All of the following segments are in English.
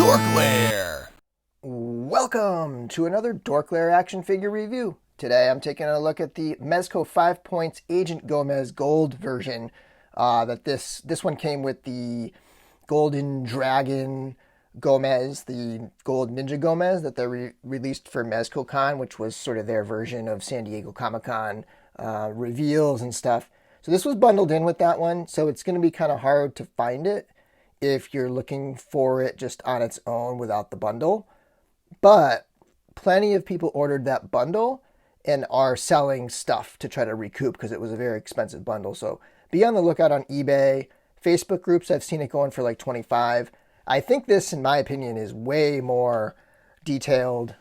DorkLair. Welcome to another DorkLair action figure review. Today I'm taking a look at the Mezco 5 Points Agent Gomez Gold version. This one came with the Golden Dragon Gomez, the Gold Ninja Gomez that they released for Mezco Con, which was sort of their version of San Diego Comic-Con reveals and stuff. So this was bundled in with that one, so it's going to be kind of hard to find it if you're looking for it just on its own without the bundle. But plenty of people ordered that bundle and are selling stuff to try to recoup because it was a very expensive bundle. So be on the lookout on eBay. Facebook groups, I've seen it going for like $25. I think this, in my opinion, is way more detailed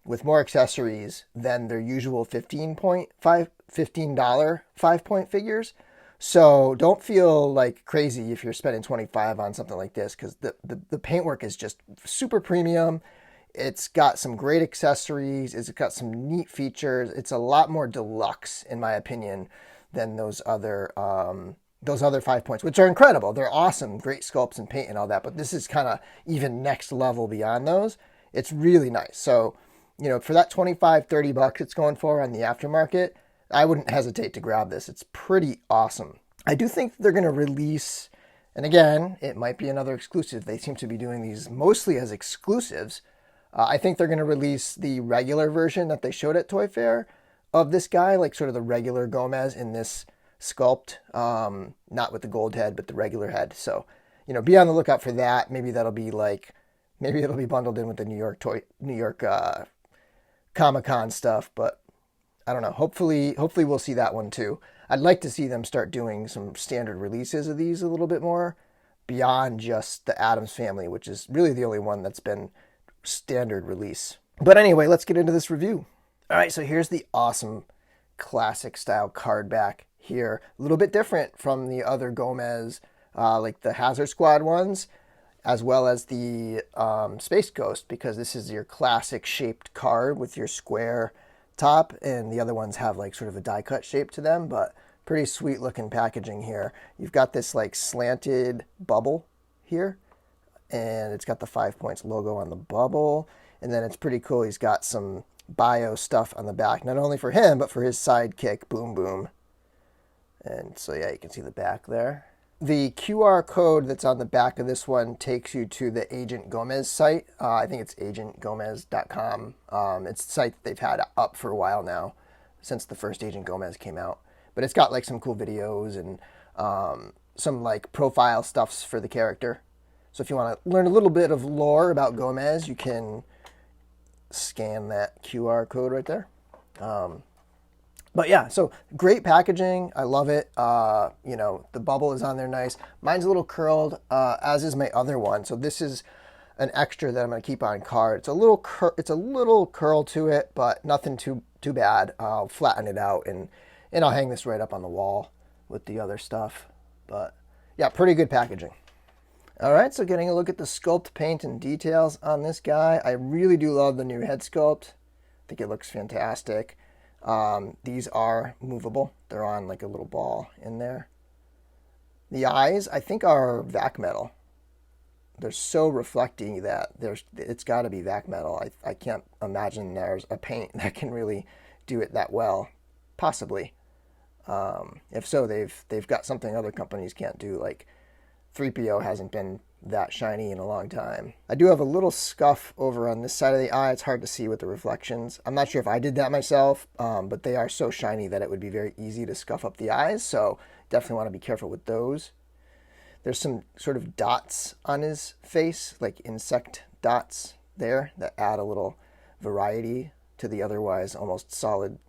with more accessories than their usual $15 5-point figures. So don't feel like crazy if you're spending $25 on something like this, because the paintwork is just super premium. It's got some great accessories. It's got some neat features. It's a lot more deluxe, in my opinion, than those other 5 points, which are incredible. They're awesome, great sculpts and paint and all that. But this is kind of even next level beyond those. It's really nice. So, you know, for that $25-$30 it's going for on the aftermarket, I wouldn't hesitate to grab this. It's pretty awesome. I do think they're going to release, and again, it might be another exclusive. They seem to be doing these mostly as exclusives. I think they're going to release the regular version that they showed at Toy Fair of this guy, like sort of the regular Gomez in this sculpt, not with the gold head, but the regular head. So, you know, be on the lookout for that. Maybe it'll be bundled in with the New York Comic-Con stuff, but I don't know. Hopefully we'll see that one too. I'd like to see them start doing some standard releases of these a little bit more beyond just the Addams Family, which is really the only one that's been standard release. But anyway, let's get into this review. All right, so here's the awesome classic style card back here. A little bit different from the other Gomez, like the Hazard Squad ones, as well as the Space Ghost, because this is your classic shaped card with your square top, and the other ones have like sort of a die cut shape to them, but pretty sweet looking packaging here. You've got this like slanted bubble here, and it's got the 5 Points logo on the bubble, and then it's pretty cool. He's got some bio stuff on the back, not only for him, but for his sidekick, Boom Boom. And so yeah, you can see the back there. The QR code that's on the back of this one takes you to the Agent Gomez site. I think it's agentgomez.com. It's a site that they've had up for a while now, since the first Agent Gomez came out. But it's got like some cool videos and some like profile stuffs for the character. So if you want to learn a little bit of lore about Gomez, you can scan that QR code right there. But yeah, so great packaging. I love it. You know, the bubble is on there nice. Mine's a little curled, as is my other one. So this is an extra that I'm going to keep on card. It's a little curl to it, but nothing too bad. I'll flatten it out and I'll hang this right up on the wall with the other stuff. But yeah, pretty good packaging. All right, so getting a look at the sculpt, paint, and details on this guy. I really do love the new head sculpt. I think it looks fantastic. These are movable. They're on like a little ball in there. The eyes, I think, are vac metal. They're so reflecting that it's got to be vac metal. I can't imagine there's a paint that can really do it that well. Possibly. If so, they've got something other companies can't do. Like 3PO hasn't been that shiny in a long time. I do have a little scuff over on this side of the eye. It's hard to see with the reflections. I'm not sure if I did that myself, but they are so shiny that it would be very easy to scuff up the eyes, so definitely want to be careful with those. There's some sort of dots on his face, like insect dots there, that add a little variety to the otherwise almost solid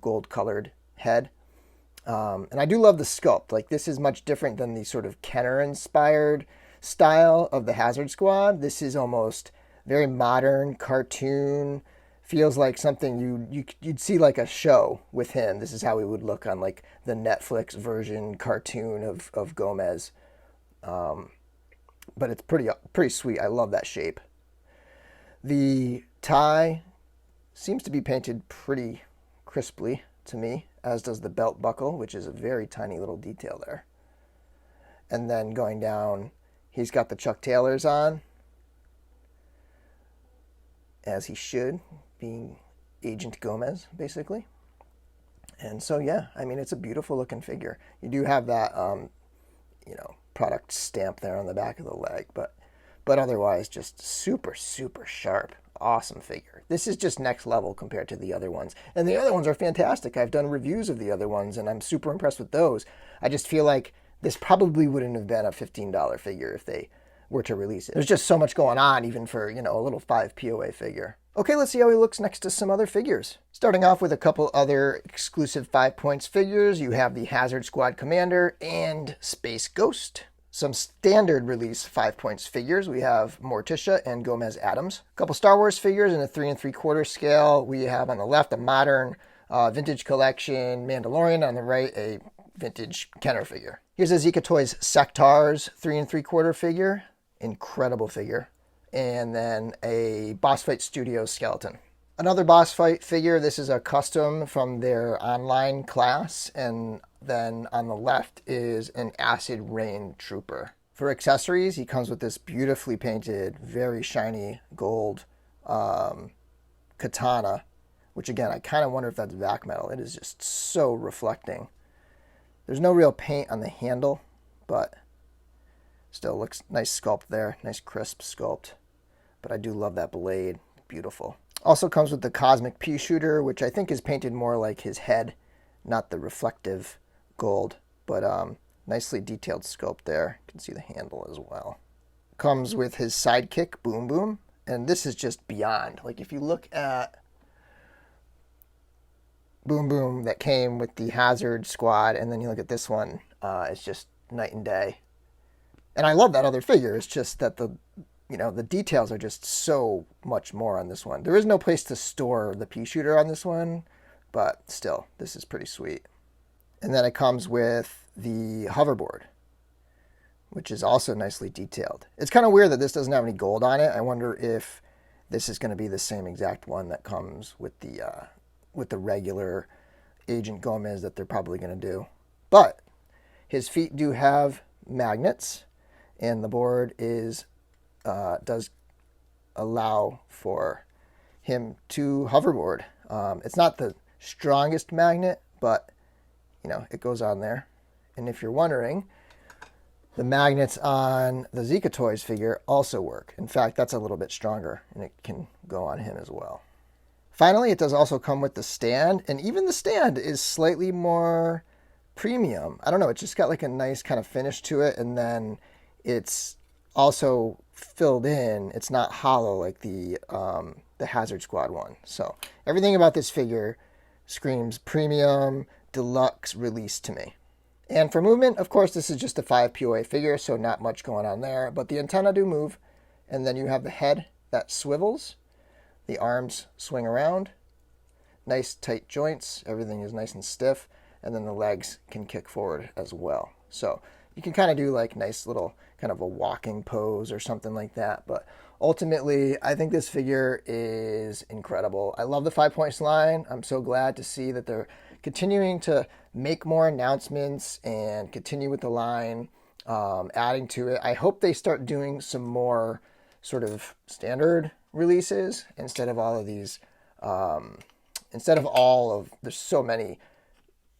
gold-colored head. And I do love the sculpt. Like, this is much different than the sort of Kenner-inspired style of the Hazard Squad. This is almost very modern, cartoon. Feels like something you'd see like a show with him. This is how he would look on like the Netflix version cartoon of Gomez. But it's pretty sweet. I love that shape. The tie seems to be painted pretty crisply to me, as does the belt buckle, which is a very tiny little detail there. And then going down, he's got the Chuck Taylors on, as he should, being Agent Gomez, basically. And so, yeah, I mean, it's a beautiful looking figure. You do have that, product stamp there on the back of the leg, but otherwise just super, super sharp. Awesome figure. This is just next level compared to the other ones. And the other ones are fantastic. I've done reviews of the other ones, and I'm super impressed with those. I just feel like this probably wouldn't have been a $15 figure if they were to release it. There's just so much going on, even for, a little 5 POA figure. Okay, let's see how he looks next to some other figures. Starting off with a couple other exclusive 5 points figures, you have the Hazard Squad Commander and Space Ghost. Some standard release 5 points figures. We have Morticia and Gomez Adams. A couple Star Wars figures in a 3 3/4 scale. We have on the left a modern vintage collection Mandalorian. On the right, a vintage Kenner figure. Here's a Zika Toys Sectars 3 3/4 figure. Incredible figure. And then a Boss Fight Studios skeleton. Another Boss Fight figure. This is a custom from their online class. And then on the left is an Acid Rain Trooper. For accessories, he comes with this beautifully painted, very shiny gold katana, which again, I kind of wonder if that's vac metal. It is just so reflecting. There's no real paint on the handle, but still looks nice sculpt there. Nice crisp sculpt. But I do love that blade. Beautiful. Also comes with the Cosmic Pea Shooter, which I think is painted more like his head, not the reflective gold. But nicely detailed sculpt there. You can see the handle as well. Comes with his sidekick, Boom Boom. And this is just beyond. Like if you look at Boom Boom that came with the Hazard Squad, and then you look at this one, it's just night and day. And I love that other figure. It's just that the details are just so much more on this one. There is no place to store the pea shooter on this one, but still, this is pretty sweet. And then it comes with the Hoverboard, which is also nicely detailed. It's kind of weird that this doesn't have any gold on it. I wonder if this is going to be the same exact one that comes with the regular Agent Gomez that they're probably going to do. But his feet do have magnets, and the board does allow for him to hoverboard. It's not the strongest magnet, but it goes on there. And if you're wondering, the magnets on the Zika Toys figure also work. In fact, that's a little bit stronger, and it can go on him as well. Finally, it does also come with the stand, and even the stand is slightly more premium. I don't know, it's just got like a nice kind of finish to it, and then it's also filled in. It's not hollow like the Hazard Squad one. So everything about this figure screams premium deluxe release to me. And for movement, of course, this is just a 5 POA figure, so not much going on there. But the antenna do move, and then you have the head that swivels. The arms swing around. Nice tight joints. Everything is nice and stiff. And then the legs can kick forward as well. So you can kind of do like nice little kind of a walking pose or something like that. But ultimately, I think this figure is incredible. I love the 5 points line. I'm so glad to see that they're continuing to make more announcements and continue with the line, adding to it. I hope they start doing some more sort of standard releases instead of all of these, there's so many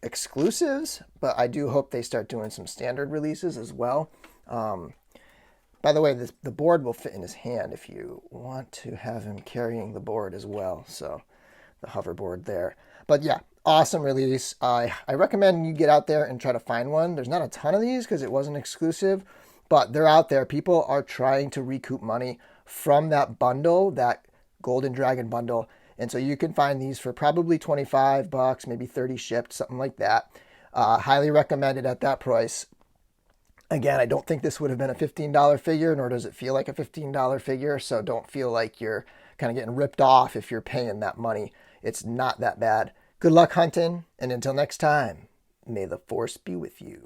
exclusives, but I do hope they start doing some standard releases as well. By the way, the board will fit in his hand if you want to have him carrying the board as well. So the hoverboard there. But yeah, awesome release. I recommend you get out there and try to find one. There's not a ton of these because it wasn't exclusive, but they're out there. People are trying to recoup money from that bundle, that Golden Dragon bundle. And so you can find these for probably $25, maybe 30 shipped, something like that. Highly recommended at that price. Again, I don't think this would have been a $15 figure, nor does it feel like a $15 figure. So don't feel like you're kind of getting ripped off if you're paying that money. It's not that bad. Good luck hunting, and until next time, may the force be with you.